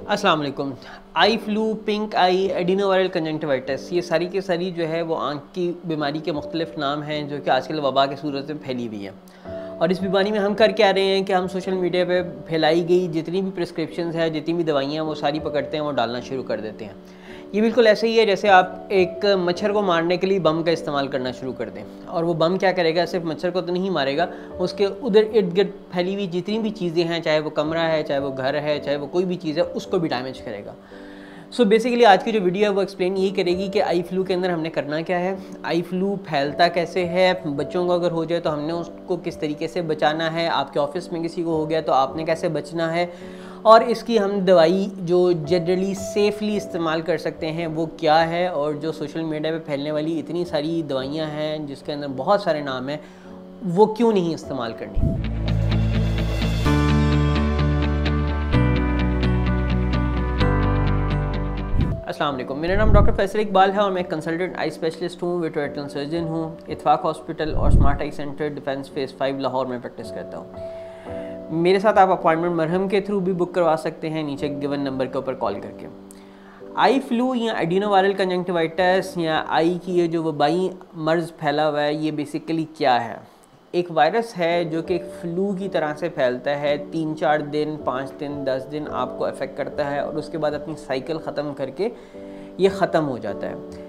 अस्सलाम वालेकुम। Eye flu, pink आई, एडिनोवायरल कंजंक्टिविटिस, ये सारी की सारी जो है वो आँख की बीमारी के मुख्तलिफ नाम हैं जो कि आजकल वबा की सूरत में फैली हुई हैं। और इस बीमारी में हम कर क्या रहे हैं कि हम सोशल मीडिया पे फैलाई गई जितनी भी प्रिस्क्रिप्शंस हैं, जितनी भी दवाइयाँ वो सारी पकड़ते हैं, वो डालना शुरू कर देते हैं। ये बिल्कुल ऐसे ही है जैसे आप एक मच्छर को मारने के लिए बम का इस्तेमाल करना शुरू कर दें, और वो बम क्या करेगा, सिर्फ मच्छर को तो नहीं मारेगा, उसके उधर इर्द गिर्द फैली हुई जितनी भी चीज़ें हैं, चाहे वो कमरा है, चाहे वो घर है, चाहे वो कोई भी चीज़ है, उसको भी डैमेज करेगा। सो बेसिकली आज की जो वीडियो है वो एक्सप्लेन यही करेगी कि आई फ्लू के अंदर हमने करना क्या है, आई फ्लू फैलता कैसे है, बच्चों को अगर हो जाए तो हमने उसको किस तरीके से बचाना है, आपके ऑफिस में किसी को हो गया तो आपने कैसे बचना है, और इसकी हम दवाई जो जनरली सेफली इस्तेमाल कर सकते हैं वो क्या है, और जो सोशल मीडिया पे फैलने वाली इतनी सारी दवाइयाँ हैं जिसके अंदर बहुत सारे नाम हैं, वो क्यों नहीं इस्तेमाल करनी। अस्सलाम वालेकुम, मेरा नाम डॉक्टर फैसल इकबाल है और मैं कंसल्टेंट आई स्पेशलिस्ट हूँ, वेटरनरी सर्जन हूँ, इत्फाक हॉस्पिटल और smart I centre defence face 5 Lahore में प्रैक्टिस करता हूँ। मेरे साथ आप अपॉइंटमेंट मरहम के थ्रू भी बुक करवा सकते हैं, नीचे गिवन नंबर के ऊपर कॉल करके। आई फ्लू या एडिनोवायरल कंजंक्टिविटिस या आई की ये जो वबाई मर्ज़ फैला हुआ है, ये बेसिकली क्या है। एक वायरस है जो कि एक फ्लू की तरह से फैलता है, 3-4 दिन, 5 दिन, 10 दिन आपको अफेक्ट करता है और उसके बाद अपनी साइकिल ख़त्म करके ये ख़त्म हो जाता है।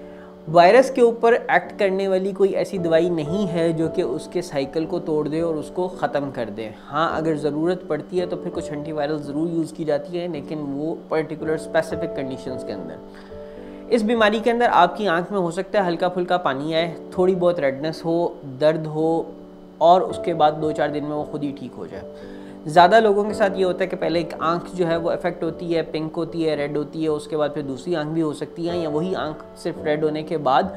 वायरस के ऊपर एक्ट करने वाली कोई ऐसी दवाई नहीं है जो कि उसके साइकिल को तोड़ दे और उसको ख़त्म कर दे। हाँ, अगर ज़रूरत पड़ती है तो फिर कुछ एंटीवायरल ज़रूर यूज़ की जाती है, लेकिन वो पर्टिकुलर स्पेसिफिक कंडीशंस के अंदर। इस बीमारी के अंदर आपकी आंख में हो सकता है हल्का फुल्का पानी आए, थोड़ी बहुत रेडनेस हो, दर्द हो, और उसके बाद 2-4 दिन में वो खुद ही ठीक हो जाए। ज़्यादा लोगों के साथ ये होता है कि पहले एक आंख जो है वो इफेक्ट होती है, पिंक होती है, रेड होती है, उसके बाद फिर दूसरी आंख भी हो सकती है, या वही आंख सिर्फ रेड होने के बाद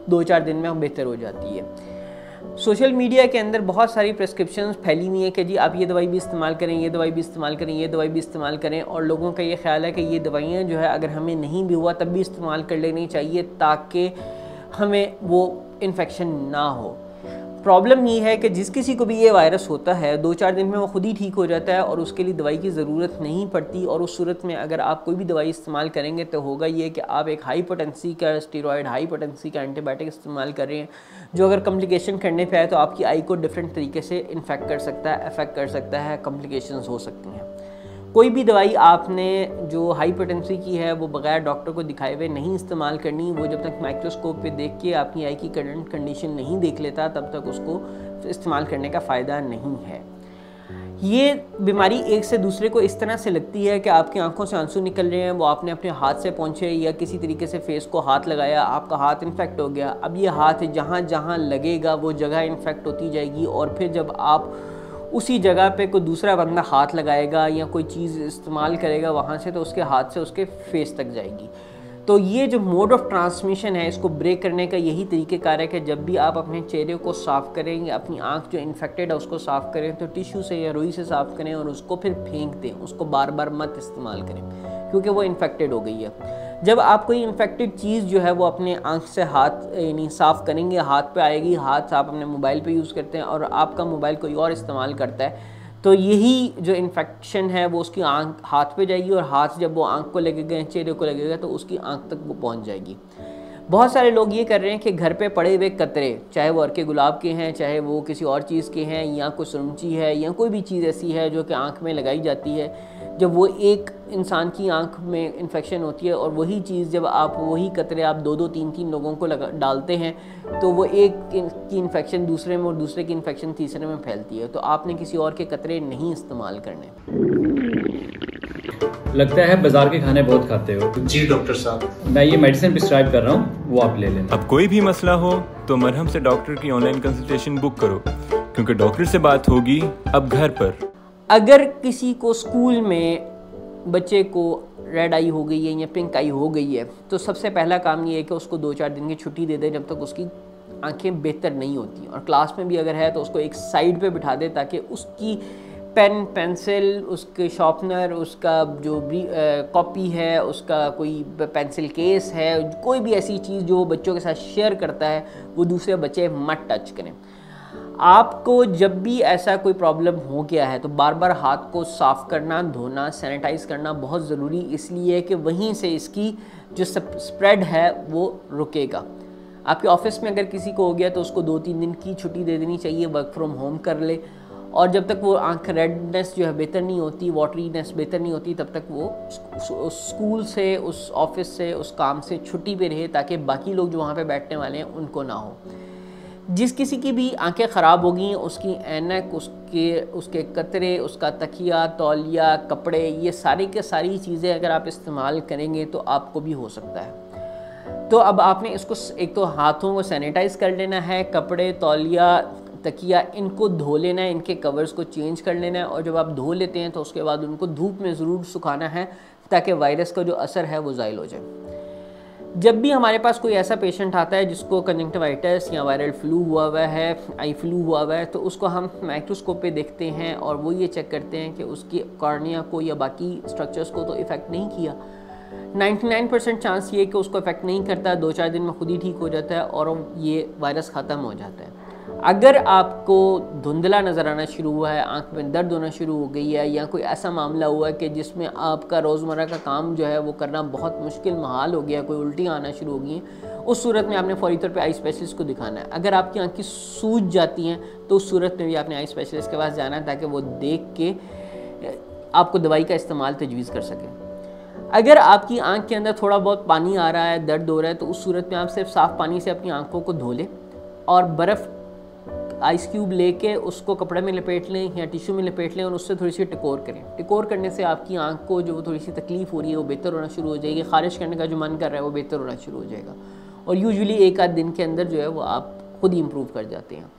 2-4 दिन में बेहतर हो जाती है। सोशल मीडिया के अंदर बहुत सारी प्रिस्क्रिप्शंस फैली हुई है कि जी आप ये दवाई भी इस्तेमाल करें, ये दवाई भी इस्तेमाल करें, ये दवाई भी इस्तेमाल करें, और लोगों का ये ख्याल है कि ये दवाइयाँ जो है अगर हमें नहीं भी हुआ तब भी इस्तेमाल कर लेनी चाहिए ताकि हमें वो इन्फेक्शन ना हो। प्रॉब्लम ये है कि जिस किसी को भी ये वायरस होता है 2-4 दिन में वो खुद ही ठीक हो जाता है और उसके लिए दवाई की ज़रूरत नहीं पड़ती, और उस सूरत में अगर आप कोई भी दवाई इस्तेमाल करेंगे तो होगा ये कि आप एक हाई पोटेंसी का स्टेरॉयड, हाई पोटेंसी का एंटीबायोटिक इस्तेमाल कर रहे हैं, जो अगर कम्प्लिकेशन करने पे आए तो आपकी आई को डिफरेंट तरीके से इन्फेक्ट कर सकता है, अफेक्ट कर सकता है, कम्प्लिकेशंस हो सकती हैं। कोई भी दवाई आपने जो हाई पोटेंसी की है वो बगैर डॉक्टर को दिखाए हुए नहीं इस्तेमाल करनी। वो जब तक माइक्रोस्कोप पे देख के आपकी आई की करंट कंडीशन नहीं देख लेता तब तक उसको इस्तेमाल करने का फ़ायदा नहीं है। ये बीमारी एक से दूसरे को इस तरह से लगती है कि आपकी आंखों से आंसू निकल रहे हैं, वो आपने अपने हाथ से पहुँचे या किसी तरीके से फेस को हाथ लगाया, आपका हाथ इन्फेक्ट हो गया। अब ये हाथ जहाँ जहाँ लगेगा वो जगह इन्फेक्ट होती जाएगी, और फिर जब आप उसी जगह पे कोई दूसरा बंदा हाथ लगाएगा या कोई चीज़ इस्तेमाल करेगा वहाँ से, तो उसके हाथ से उसके फेस तक जाएगी। तो ये जो मोड ऑफ ट्रांसमिशन है इसको ब्रेक करने का यही तरीक़ेकार है कि जब भी आप अपने चेहरे को साफ़ करें या अपनी आँख जो इन्फेक्टेड है उसको साफ़ करें तो टिश्यू से या रुई से साफ़ करें और उसको फिर फेंक दें, उसको बार बार मत इस्तेमाल करें क्योंकि वो इन्फेक्टेड हो गई है। जब आप कोई इन्फेक्टेड चीज़ जो है वो अपने आँख से हाथ यानी साफ़ करेंगे, हाथ पे आएगी, हाथ आप अपने मोबाइल पे यूज़ करते हैं और आपका मोबाइल कोई और इस्तेमाल करता है, तो यही जो इन्फेक्शन है वो उसकी आँख हाथ पे जाएगी, और हाथ जब वो आँख को लगेगा, चेहरे को लगेगा, तो उसकी आँख तक वो पहुँच जाएगी। बहुत सारे लोग ये कर रहे हैं कि घर पे पड़े हुए कतरे, चाहे वो अर्के गुलाब के हैं, चाहे वो किसी और चीज़ के हैं, या कोई सुरमची है या कोई भी चीज़ ऐसी है जो कि आँख में लगाई जाती है, जब वो एक इंसान की आंख में इन्फेक्शन होती है और वही चीज़ जब आप वही कतरे आप 2-2, 3-3 लोगों को डालते हैं तो वो एक की इन्फेक्शन दूसरे में और दूसरे की इन्फेक्शन तीसरे में फैलती है। तो आपने किसी और के कतरे नहीं इस्तेमाल करने। लगता है बाजार के खाने बहुत खाते हो। जी डॉक्टर साहब, मैं ये मेडिसिन प्रिस्क्राइब कर रहा हूँ, वो आप ले लें। अब कोई भी मसला हो तो मरहम से डॉक्टर की ऑनलाइन कंसल्टेशन बुक करो, क्योंकि डॉक्टर से बात होगी अब घर पर। अगर किसी को स्कूल में बच्चे को रेड आई हो गई है या पिंक आई हो गई है तो सबसे पहला काम ये है कि उसको 2-4 दिन की छुट्टी दे दें जब तक उसकी आंखें बेहतर नहीं होती, और क्लास में भी अगर है तो उसको एक साइड पे बिठा दे ताकि उसकी पेन, पेंसिल, उसके शॉर्पनर, उसका जो कॉपी है, उसका कोई पेंसिल केस है, कोई भी ऐसी चीज़ जो बच्चों के साथ शेयर करता है वो दूसरे बच्चे मत टच करें। आपको जब भी ऐसा कोई प्रॉब्लम हो गया है तो बार बार हाथ को साफ़ करना, धोना, सैनिटाइज़ करना बहुत ज़रूरी इसलिए है कि वहीं से इसकी जो स्प्रेड है वो रुकेगा। आपके ऑफिस में अगर किसी को हो गया तो उसको 2-3 दिन की छुट्टी दे देनी चाहिए, वर्क फ्रॉम होम कर ले, और जब तक वो आँख रेडनेस जो है बेहतर नहीं होती, वाटरीनेस बेहतर नहीं होती, तब तक वो स्कूल से, उस ऑफिस से, उस काम से छुट्टी पे रहे, ताकि बाकी लोग जो वहाँ पे बैठने वाले हैं उनको ना हो। जिस किसी की भी आंखें ख़राब हो गई, उसकी ऐनक, उसके कतरे, उसका तकिया, तौलिया, कपड़े, ये सारी के सारी चीज़ें अगर आप इस्तेमाल करेंगे तो आपको भी हो सकता है। तो अब आपने इसको एक तो हाथों को सैनिटाइज़ कर लेना है, कपड़े, तौलिया, तकिया, इनको धो लेना है, इनके कवर्स को चेंज कर लेना है, और जब आप धो लेते हैं तो उसके बाद उनको धूप में ज़रूर सुखाना है ताकि वायरस का जो असर है वो ज़ाइल हो जाए। जब भी हमारे पास कोई ऐसा पेशेंट आता है जिसको कंजंक्टिवाइटिस या वायरल फ्लू हुआ हुआ है, आई फ्लू हुआ हुआ है, तो उसको हम माइक्रोस्कोप पे देखते हैं और वो ये चेक करते हैं कि उसकी कॉर्निया को या बाकी स्ट्रक्चर्स को तो इफ़ेक्ट नहीं किया। 99% चांस ये कि उसको इफ़ेक्ट नहीं करता, 2-4 दिन में खुद ही ठीक हो जाता है और ये वायरस ख़त्म हो जाता है। अगर आपको धुंधला नज़र आना शुरू हुआ है, आंख में दर्द होना शुरू हो गई है, या कोई ऐसा मामला हुआ है कि जिसमें आपका रोज़मर्रा का काम जो है वो करना बहुत मुश्किल महाल हो गया, कोई उल्टियाँ आना शुरू हो गई हैं, उस सूरत में आपने फौरी तौर पे आई स्पेशलिस्ट को दिखाना है। अगर आपकी आँखें सूज जाती हैं तो उस सूरत में भी आपने आई स्पेशलिस्ट के पास जाना है ताकि वो देख के आपको दवाई का इस्तेमाल तजवीज़ कर सकें। अगर आपकी आँख के अंदर थोड़ा बहुत पानी आ रहा है, दर्द हो रहा है, तो उस सूरत में आप सिर्फ साफ़ पानी से अपनी आँखों को धो लें और बर्फ़ आइस क्यूब लेके उसको कपड़े में लपेट लें या टिश्यू में लपेट लें और उससे थोड़ी सी टिकोर करें। टिकोर करने से आपकी आंख को जो थोड़ी सी तकलीफ़ हो रही है वो बेहतर होना शुरू हो जाएगी, ख़ारिश करने का जो मन कर रहा है वो बेहतर होना शुरू हो जाएगा, और यूजुअली 1-8 दिन के अंदर जो है वो आप खुद ही इम्प्रूव कर जाते हैं।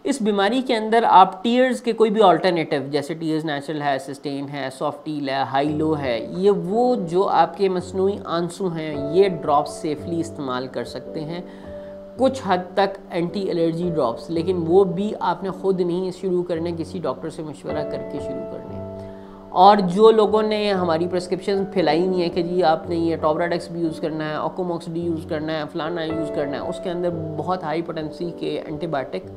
इस बीमारी के अंदर आप टीयर्स के कोई भी अल्टरनेटिव, जैसे टीयर्स नेचुरल है, सस्टेन है, सॉफ्टील है, हाईलो है, ये वो जो आपके मसनूई आंसू हैं, ये ड्रॉप्स सेफली इस्तेमाल कर सकते हैं। कुछ हद तक एंटी एलर्जी ड्रॉप्स, लेकिन वो भी आपने ख़ुद नहीं शुरू करने, किसी डॉक्टर से मशवरा करके शुरू करने। और जो लोगों ने हमारी प्रिस्क्रिप्शन फैलाई नहीं है कि जी आपने ये टॉबराडेक्स भी यूज़ करना है, ओकोमॉक्स डी यूज़ करना है, फलाना यूज़ करना है, उसके अंदर बहुत हाई पोटेंसी के एंटीबायोटिक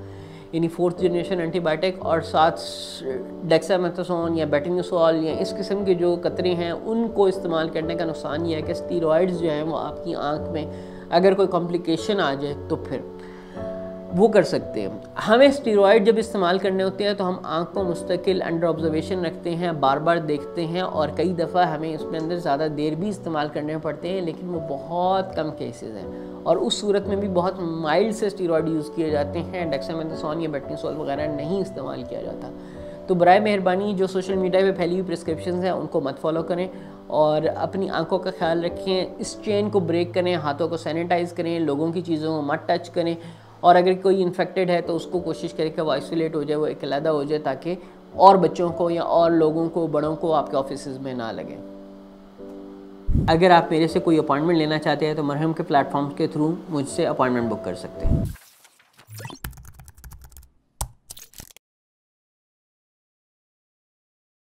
यानी 4th जनरेशन एंटीबायोटिक और साथ डेक्सामेथासोन या बेटानिसोल या इस किस्म के जो कतरे हैं उनको इस्तेमाल करने का नुकसान ये है कि स्टीरॉइड्स जो हैं वो आपकी आँख में अगर कोई कॉम्प्लिकेशन आ जाए तो फिर वो कर सकते हैं। हमें स्टीरॉइड जब इस्तेमाल करने होते हैं तो हम आँख को मुस्तकिल अंडर ऑब्जर्वेशन रखते हैं, बार बार देखते हैं, और कई दफ़ा हमें उसमें अंदर ज़्यादा देर भी इस्तेमाल करने पड़ते हैं, लेकिन वो बहुत कम केसेस हैं और उस सूरत में भी बहुत माइल्ड से स्टीरॉइड यूज़ किए जाते हैं। डेक्सामेथासोन या बेटानिसोल वगैरह नहीं इस्तेमाल किया जाता। तो बराए मेहरबानी जो सोशल मीडिया पे फैली हुई प्रिस्क्रिप्शंस हैं उनको मत फॉलो करें और अपनी आंखों का ख्याल रखें। इस चेन को ब्रेक करें, हाथों को सैनिटाइज़ करें, लोगों की चीज़ों को मत टच करें, और अगर कोई इन्फेक्टेड है तो उसको कोशिश करें कि वो आइसोलेट हो जाए, वो एक अलहदा हो जाए, ताकि और बच्चों को या और लोगों को, बड़ों को आपके ऑफिस में ना लगे। अगर आप मेरे से कोई अपॉइंटमेंट लेना चाहते हैं तो मरहम के प्लेटफॉर्म के थ्रू मुझसे अपॉइंटमेंट बुक कर सकते हैं।